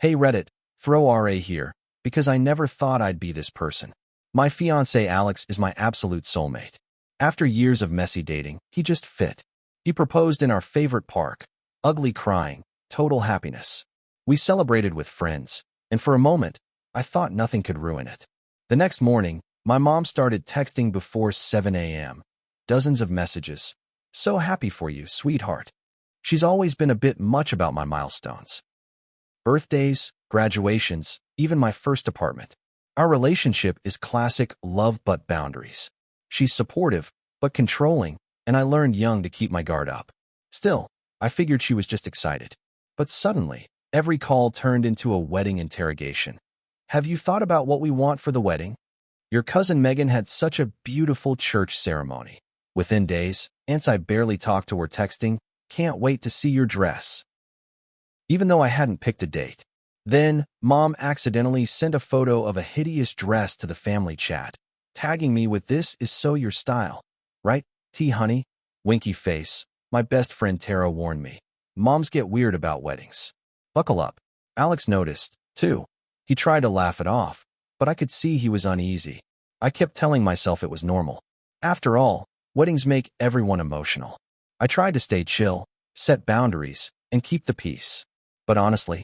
Hey Reddit, throw RA here, because I never thought I'd be this person. My fiancé Alex is my absolute soulmate. After years of messy dating, he just fit. He proposed in our favorite park. Ugly crying, total happiness. We celebrated with friends, and for a moment, I thought nothing could ruin it. The next morning, my mom started texting before 7 a.m. Dozens of messages. So happy for you, sweetheart. She's always been a bit much about my milestones. Birthdays, graduations, even my first apartment. Our relationship is classic love but boundaries. She's supportive, but controlling, and I learned young to keep my guard up. Still, I figured she was just excited. But suddenly, every call turned into a wedding interrogation. Have you thought about what we want for the wedding? Your cousin Megan had such a beautiful church ceremony. Within days, Aunt I barely talked to her texting, can't wait to see your dress. Even though I hadn't picked a date. Then, Mom accidentally sent a photo of a hideous dress to the family chat, tagging me with "This is so your style, right, honey?" Winky face. My best friend Tara warned me. Moms get weird about weddings. Buckle up. Alex noticed, too. He tried to laugh it off, but I could see he was uneasy. I kept telling myself it was normal. After all, weddings make everyone emotional. I tried to stay chill, set boundaries, and keep the peace. But honestly,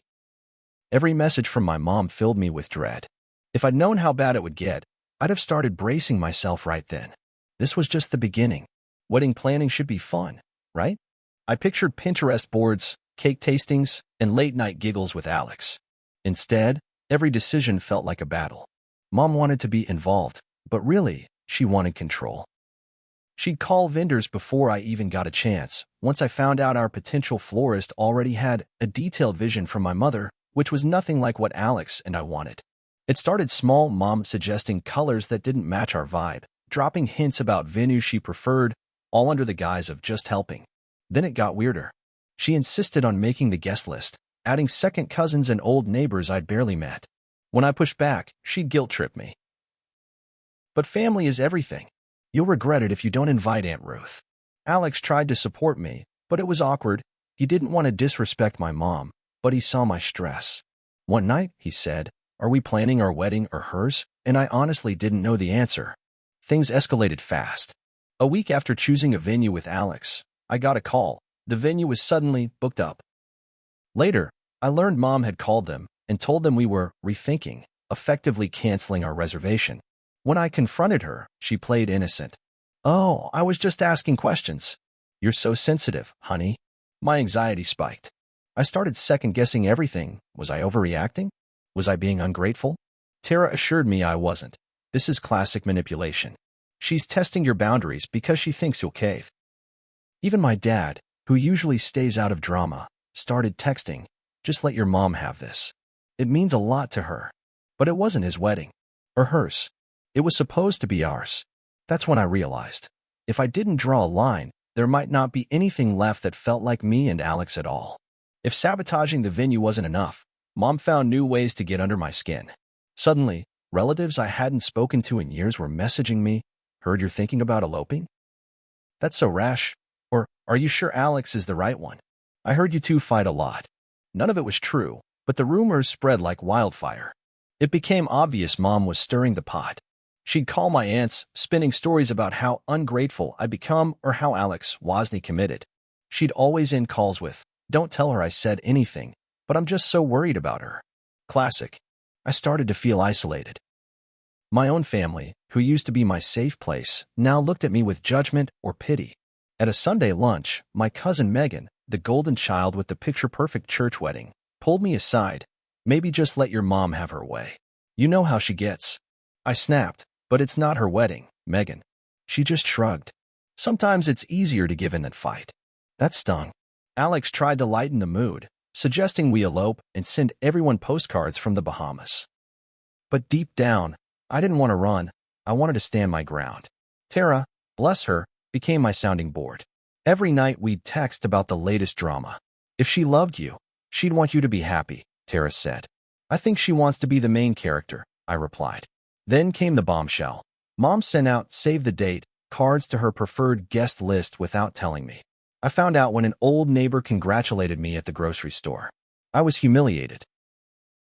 every message from my mom filled me with dread. If I'd known how bad it would get, I'd have started bracing myself right then. This was just the beginning. Wedding planning should be fun, right? I pictured Pinterest boards, cake tastings, and late-night giggles with Alex. Instead, every decision felt like a battle. Mom wanted to be involved, but really, she wanted control. She'd call vendors before I even got a chance. Once I found out our potential florist already had a detailed vision from my mother, which was nothing like what Alex and I wanted. It started small, Mom suggesting colors that didn't match our vibe, dropping hints about venues she preferred, all under the guise of just helping. Then it got weirder. She insisted on making the guest list, adding second cousins and old neighbors I'd barely met. When I pushed back, she'd guilt-trip me. But family is everything. You'll regret it if you don't invite Aunt Ruth. Alex tried to support me, but it was awkward. He didn't want to disrespect my mom, but he saw my stress. One night, he said, "Are we planning our wedding or hers?" And I honestly didn't know the answer. Things escalated fast. A week after choosing a venue with Alex, I got a call. The venue was suddenly booked up. Later, I learned Mom had called them and told them we were rethinking, effectively canceling our reservation. When I confronted her, she played innocent. "Oh, I was just asking questions." "You're so sensitive, honey." My anxiety spiked. I started second-guessing everything. Was I overreacting? Was I being ungrateful? Tara assured me I wasn't. This is classic manipulation. She's testing your boundaries because she thinks you'll cave. Even my dad, who usually stays out of drama, started texting, "Just let your mom have this. It means a lot to her." But it wasn't his wedding. Or hers. It was supposed to be ours. That's when I realized, if I didn't draw a line, there might not be anything left that felt like me and Alex at all. If sabotaging the venue wasn't enough, Mom found new ways to get under my skin. Suddenly, relatives I hadn't spoken to in years were messaging me, "Heard you're thinking about eloping? That's so rash." Or, "Are you sure Alex is the right one? I heard you two fight a lot." None of it was true, but the rumors spread like wildfire. It became obvious Mom was stirring the pot. She'd call my aunts, spinning stories about how ungrateful I'd become or how Alex wasn't committed. She'd always end calls with, "Don't tell her I said anything, but I'm just so worried about her." Classic. I started to feel isolated. My own family, who used to be my safe place, now looked at me with judgment or pity. At a Sunday lunch, my cousin Megan, the golden child with the picture-perfect church wedding, pulled me aside. "Maybe just let your mom have her way. You know how she gets." I snapped, "But it's not her wedding, Megan." She just shrugged. "Sometimes it's easier to give in than fight." That stung. Alex tried to lighten the mood, suggesting we elope and send everyone postcards from the Bahamas. But deep down, I didn't want to run. I wanted to stand my ground. Tara, bless her, became my sounding board. Every night we'd text about the latest drama. "If she loved you, she'd want you to be happy," Tara said. "I think she wants to be the main character," I replied. Then came the bombshell. Mom sent out save the date cards to her preferred guest list without telling me. I found out when an old neighbor congratulated me at the grocery store. I was humiliated.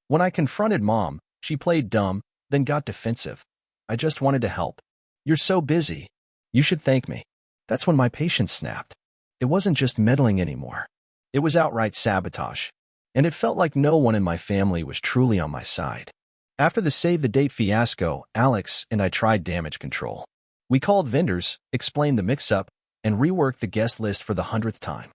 When I confronted Mom, she played dumb, then got defensive. I just wanted to help. You're so busy. You should thank me. That's when my patience snapped. It wasn't just meddling anymore. It was outright sabotage. And it felt like no one in my family was truly on my side. After the save-the-date fiasco, Alex and I tried damage control. We called vendors, explained the mix-up, and reworked the guest list for the 100th time.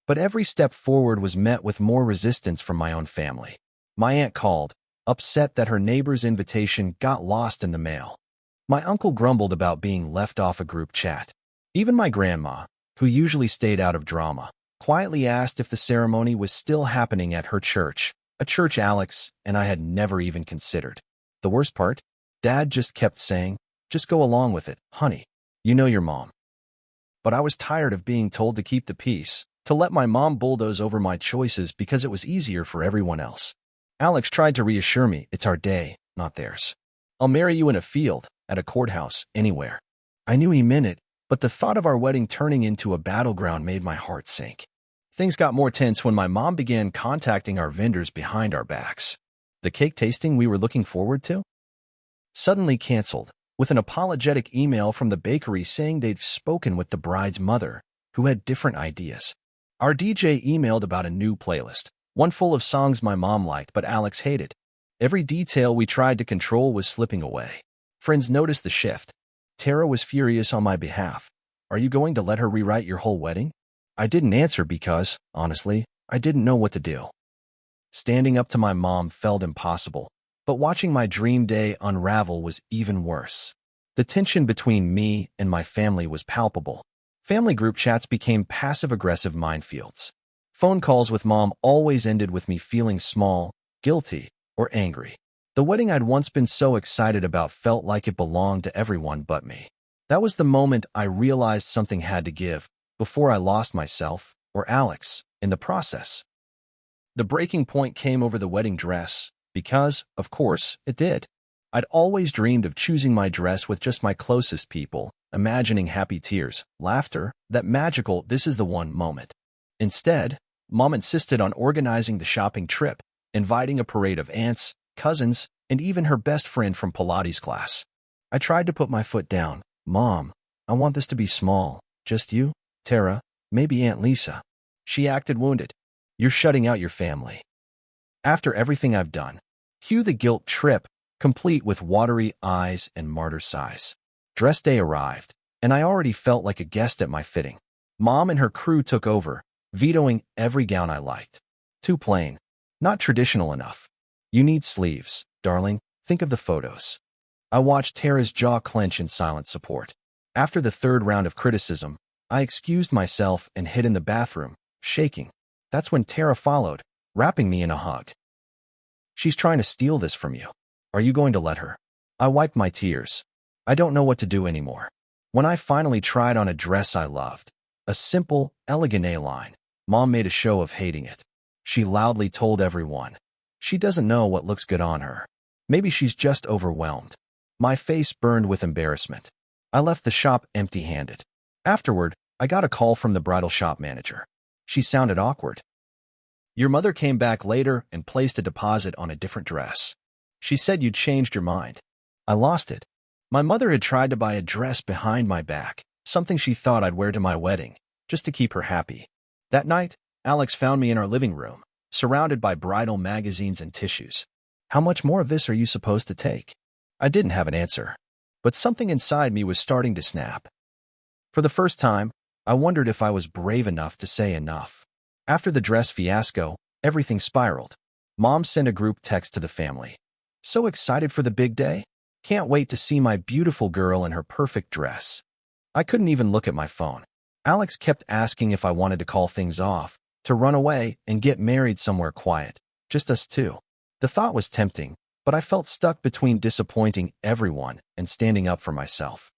But every step forward was met with more resistance from my own family. My aunt called, upset that her neighbor's invitation got lost in the mail. My uncle grumbled about being left off a group chat. Even my grandma, who usually stayed out of drama, quietly asked if the ceremony was still happening at her church, a church Alex and I had never even considered. The worst part? Dad just kept saying, "Just go along with it, honey. You know your mom." But I was tired of being told to keep the peace, to let my mom bulldoze over my choices because it was easier for everyone else. Alex tried to reassure me, "It's our day, not theirs. I'll marry you in a field, at a courthouse, anywhere." I knew he meant it, but the thought of our wedding turning into a battleground made my heart sink. Things got more tense when my mom began contacting our vendors behind our backs. The cake tasting we were looking forward to? Suddenly canceled, with an apologetic email from the bakery saying they'd spoken with the bride's mother, who had different ideas. Our DJ emailed about a new playlist, one full of songs my mom liked but Alex hated. Every detail we tried to control was slipping away. Friends noticed the shift. Tara was furious on my behalf. "Are you going to let her rewrite your whole wedding?" I didn't answer because, honestly, I didn't know what to do. Standing up to my mom felt impossible, but watching my dream day unravel was even worse. The tension between me and my family was palpable. Family group chats became passive-aggressive minefields. Phone calls with Mom always ended with me feeling small, guilty, or angry. The wedding I'd once been so excited about felt like it belonged to everyone but me. That was the moment I realized something had to give, before I lost myself, or Alex, in the process. The breaking point came over the wedding dress, because, of course, it did. I'd always dreamed of choosing my dress with just my closest people, imagining happy tears, laughter, that magical "this is the one" moment. Instead, Mom insisted on organizing the shopping trip, inviting a parade of aunts, cousins, and even her best friend from Pilates class. I tried to put my foot down. "Mom, I want this to be small. Just you, Tara, maybe Aunt Lisa." She acted wounded. "You're shutting out your family." After everything I've done, cue the guilt trip, complete with watery eyes and martyr sighs. Dress day arrived, and I already felt like a guest at my fitting. Mom and her crew took over, vetoing every gown I liked. Too plain. Not traditional enough. "You need sleeves, darling. Think of the photos." I watched Tara's jaw clench in silent support. After the third round of criticism, I excused myself and hid in the bathroom, shaking. That's when Tara followed, wrapping me in a hug. "She's trying to steal this from you. Are you going to let her?" I wiped my tears. I don't know what to do anymore. When I finally tried on a dress I loved, a simple, elegant A-line, Mom made a show of hating it. She loudly told everyone, "She doesn't know what looks good on her. Maybe she's just overwhelmed." My face burned with embarrassment. I left the shop empty-handed. Afterward, I got a call from the bridal shop manager. She sounded awkward. "Your mother came back later and placed a deposit on a different dress. She said you'd changed your mind." I lost it. My mother had tried to buy a dress behind my back, something she thought I'd wear to my wedding, just to keep her happy. That night, Alex found me in our living room, surrounded by bridal magazines and tissues. "How much more of this are you supposed to take?" I didn't have an answer, but something inside me was starting to snap. For the first time, I wondered if I was brave enough to say enough. After the dress fiasco, everything spiraled. Mom sent a group text to the family. "So excited for the big day? Can't wait to see my beautiful girl in her perfect dress." I couldn't even look at my phone. Alex kept asking if I wanted to call things off, to run away and get married somewhere quiet, just us two. The thought was tempting, but I felt stuck between disappointing everyone and standing up for myself.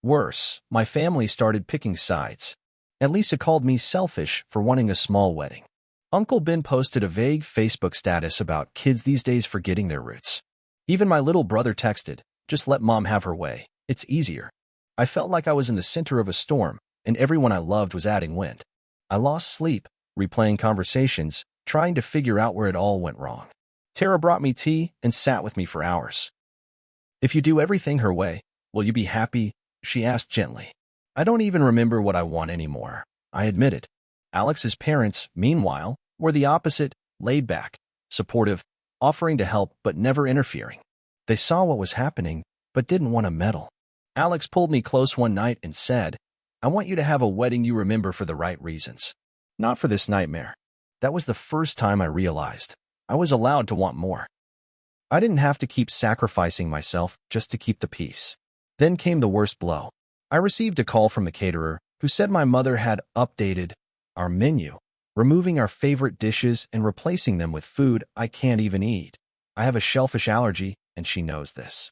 Worse, my family started picking sides. Aunt Lisa called me selfish for wanting a small wedding. Uncle Ben posted a vague Facebook status about kids these days forgetting their roots. Even my little brother texted, "Just let Mom have her way. It's easier." I felt like I was in the center of a storm, and everyone I loved was adding wind. I lost sleep, replaying conversations, trying to figure out where it all went wrong. Tara brought me tea and sat with me for hours. "If you do everything her way, will you be happy?" she asked gently. "I don't even remember what I want anymore," I admitted. Alex's parents, meanwhile, were the opposite, laid back, supportive, offering to help but never interfering. They saw what was happening, but didn't want to meddle. Alex pulled me close one night and said, "I want you to have a wedding you remember for the right reasons, not for this nightmare." That was the first time I realized I was allowed to want more. I didn't have to keep sacrificing myself just to keep the peace. Then came the worst blow. I received a call from the caterer who said my mother had updated our menu, removing our favorite dishes and replacing them with food I can't even eat. I have a shellfish allergy, and she knows this.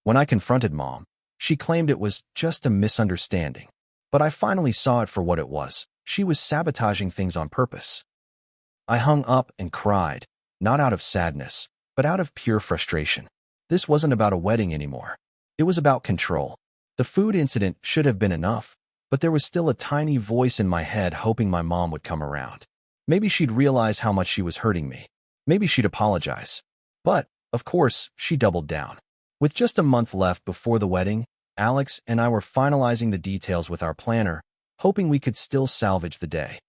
When I confronted Mom, she claimed it was just a misunderstanding. But I finally saw it for what it was. She was sabotaging things on purpose. I hung up and cried, not out of sadness, but out of pure frustration. This wasn't about a wedding anymore. It was about control. The food incident should have been enough, but there was still a tiny voice in my head hoping my mom would come around. Maybe she'd realize how much she was hurting me. Maybe she'd apologize. But, of course, she doubled down. With just a month left before the wedding, Alex and I were finalizing the details with our planner, hoping we could still salvage the day.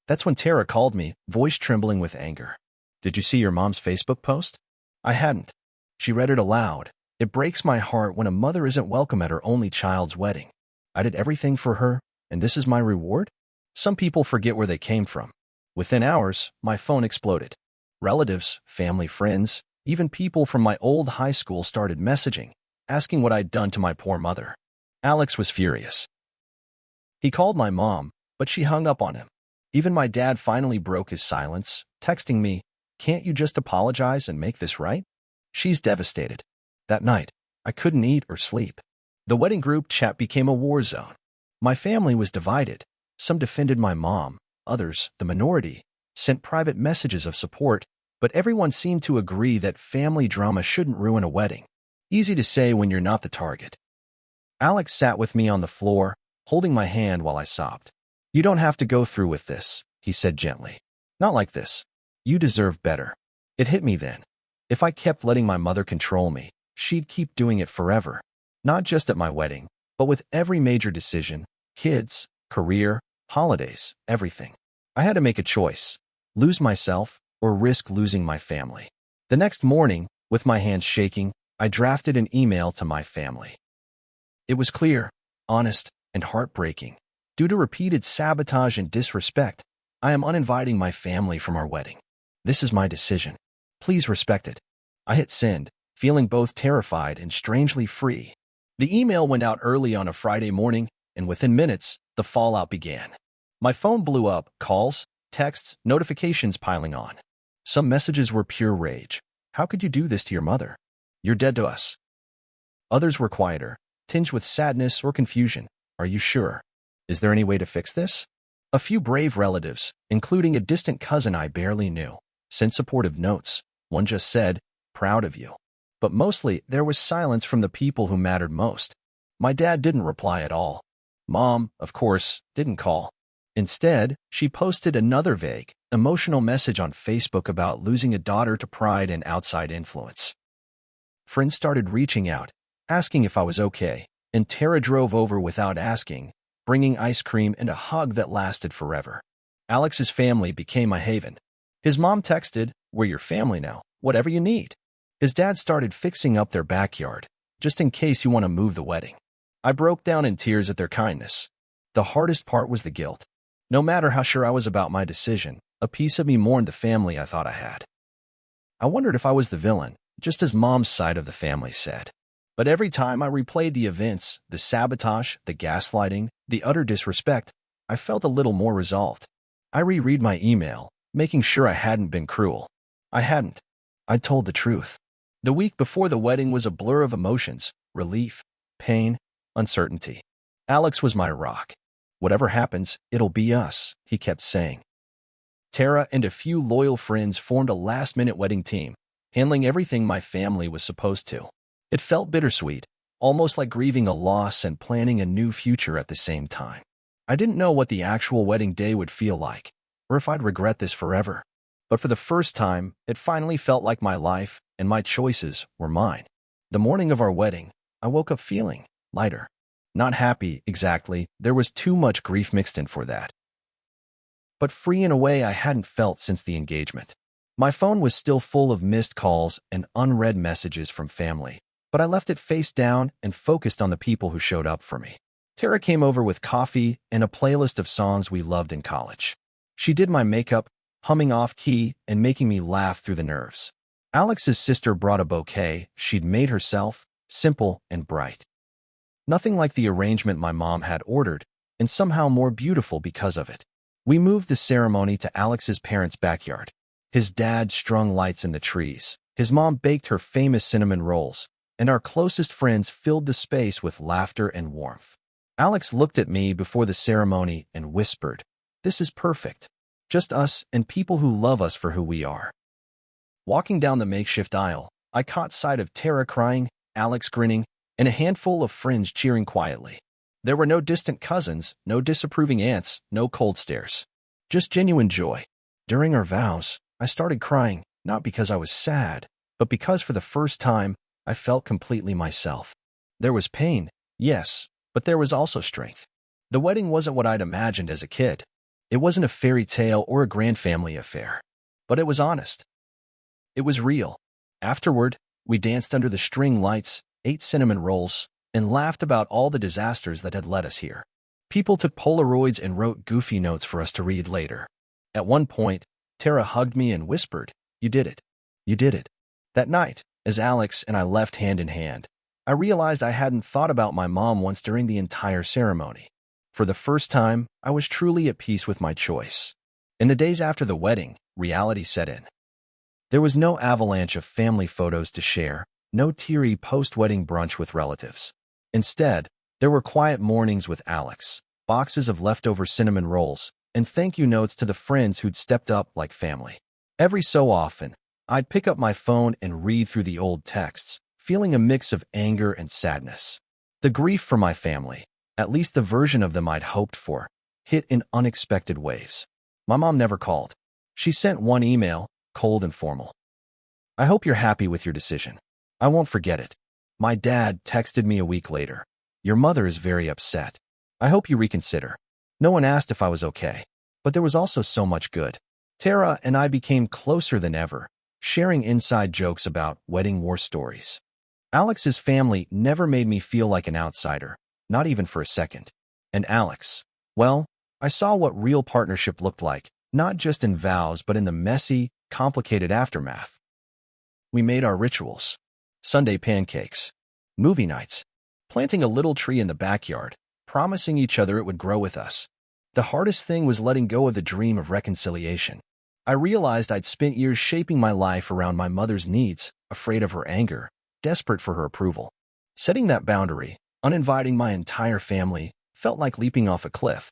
That's when Tara called me, voice trembling with anger. "Did you see your mom's Facebook post?" I hadn't. She read it aloud. "It breaks my heart when a mother isn't welcome at her only child's wedding. I did everything for her, and this is my reward?" Some people forget where they came from. Within hours, my phone exploded. Relatives, family, friends, even people from my old high school started messaging, asking what I'd done to my poor mother. Alex was furious. He called my mom, but she hung up on him. Even my dad finally broke his silence, texting me, "Can't you just apologize and make this right?" She's devastated. That night, I couldn't eat or sleep. The wedding group chat became a war zone. My family was divided. Some defended my mom, others, the minority, sent private messages of support, but everyone seemed to agree that family drama shouldn't ruin a wedding. Easy to say when you're not the target. Alex sat with me on the floor, holding my hand while I sobbed. "You don't have to go through with this," he said gently. "Not like this. You deserve better." It hit me then. If I kept letting my mother control me, she'd keep doing it forever. Not just at my wedding, but with every major decision, kids, career, holidays, everything. I had to make a choice, lose myself or risk losing my family. The next morning, with my hands shaking, I drafted an email to my family. It was clear, honest, and heartbreaking. Due to repeated sabotage and disrespect, I am uninviting my family from our wedding. This is my decision. Please respect it. I hit send, feeling both terrified and strangely free. The email went out early on a Friday morning, and within minutes, the fallout began. My phone blew up, calls, texts, notifications piling on. Some messages were pure rage. "How could you do this to your mother? You're dead to us." Others were quieter, tinged with sadness or confusion. "Are you sure? Is there any way to fix this?" A few brave relatives, including a distant cousin I barely knew, sent supportive notes. One just said, "Proud of you." But mostly, there was silence from the people who mattered most. My dad didn't reply at all. Mom, of course, didn't call. Instead, she posted another vague, emotional message on Facebook about losing a daughter to pride and outside influence. Friends started reaching out, asking if I was okay, and Tara drove over without asking, bringing ice cream and a hug that lasted forever. Alex's family became my haven. His mom texted, "We're your family now, whatever you need." His dad started fixing up their backyard, just in case you want to move the wedding. I broke down in tears at their kindness. The hardest part was the guilt. No matter how sure I was about my decision, a piece of me mourned the family I thought I had. I wondered if I was the villain, just as Mom's side of the family said. But every time I replayed the events, the sabotage, the gaslighting, the utter disrespect, I felt a little more resolved. I reread my email, making sure I hadn't been cruel. I hadn't. I'd told the truth. The week before the wedding was a blur of emotions, relief, pain, uncertainty. Alex was my rock. "Whatever happens, it'll be us," he kept saying. Tara and a few loyal friends formed a last-minute wedding team, handling everything my family was supposed to. It felt bittersweet, almost like grieving a loss and planning a new future at the same time. I didn't know what the actual wedding day would feel like, or if I'd regret this forever. But for the first time, it finally felt like my life and my choices were mine. The morning of our wedding, I woke up feeling lighter. Not happy, exactly. There was too much grief mixed in for that. But free in a way I hadn't felt since the engagement. My phone was still full of missed calls and unread messages from family, but I left it face down and focused on the people who showed up for me. Tara came over with coffee and a playlist of songs we loved in college. She did my makeup, humming off-key and making me laugh through the nerves. Alex's sister brought a bouquet she'd made herself, simple and bright. Nothing like the arrangement my mom had ordered, and somehow more beautiful because of it. We moved the ceremony to Alex's parents' backyard. His dad strung lights in the trees. His mom baked her famous cinnamon rolls, and our closest friends filled the space with laughter and warmth. Alex looked at me before the ceremony and whispered, "This is perfect. Just us and people who love us for who we are." Walking down the makeshift aisle, I caught sight of Tara crying, Alex grinning, and a handful of friends cheering quietly. There were no distant cousins, no disapproving aunts, no cold stares. Just genuine joy. During our vows, I started crying, not because I was sad, but because for the first time, I felt completely myself. There was pain, yes, but there was also strength. The wedding wasn't what I'd imagined as a kid. It wasn't a fairy tale or a grand family affair. But it was honest. It was real. Afterward, we danced under the string lights, ate cinnamon rolls, and laughed about all the disasters that had led us here. People took Polaroids and wrote goofy notes for us to read later. At one point, Tara hugged me and whispered, "You did it. You did it." That night, as Alex and I left hand in hand, I realized I hadn't thought about my mom once during the entire ceremony. For the first time, I was truly at peace with my choice. In the days after the wedding, reality set in. There was no avalanche of family photos to share, no teary post-wedding brunch with relatives. Instead, there were quiet mornings with Alex, boxes of leftover cinnamon rolls, and thank you notes to the friends who'd stepped up like family. Every so often, I'd pick up my phone and read through the old texts, feeling a mix of anger and sadness. The grief for my family, at least the version of them I'd hoped for, hit in unexpected waves. My mom never called. She sent one email, cold and formal. "I hope you're happy with your decision. I won't forget it." My dad texted me a week later. "Your mother is very upset. I hope you reconsider." No one asked if I was okay, but there was also so much good. Tara and I became closer than ever, sharing inside jokes about wedding war stories. Alex's family never made me feel like an outsider, not even for a second. And Alex, well, I saw what real partnership looked like, not just in vows but in the messy, complicated aftermath. We made our rituals. Sunday pancakes, movie nights, planting a little tree in the backyard, promising each other it would grow with us. The hardest thing was letting go of the dream of reconciliation. I realized I'd spent years shaping my life around my mother's needs, afraid of her anger, desperate for her approval. Setting that boundary, uninviting my entire family, felt like leaping off a cliff.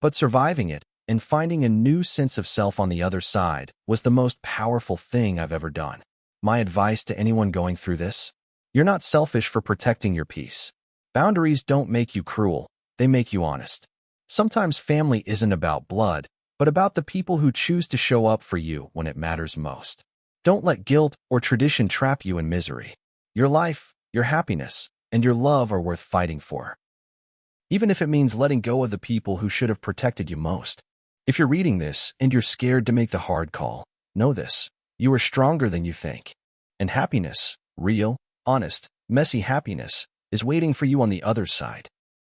But surviving it and finding a new sense of self on the other side was the most powerful thing I've ever done. My advice to anyone going through this? You're not selfish for protecting your peace. Boundaries don't make you cruel, they make you honest. Sometimes family isn't about blood, but about the people who choose to show up for you when it matters most. Don't let guilt or tradition trap you in misery. Your life, your happiness, and your love are worth fighting for. Even if it means letting go of the people who should have protected you most. If you're reading this and you're scared to make the hard call, know this. You are stronger than you think. And happiness, real, honest, messy happiness, is waiting for you on the other side.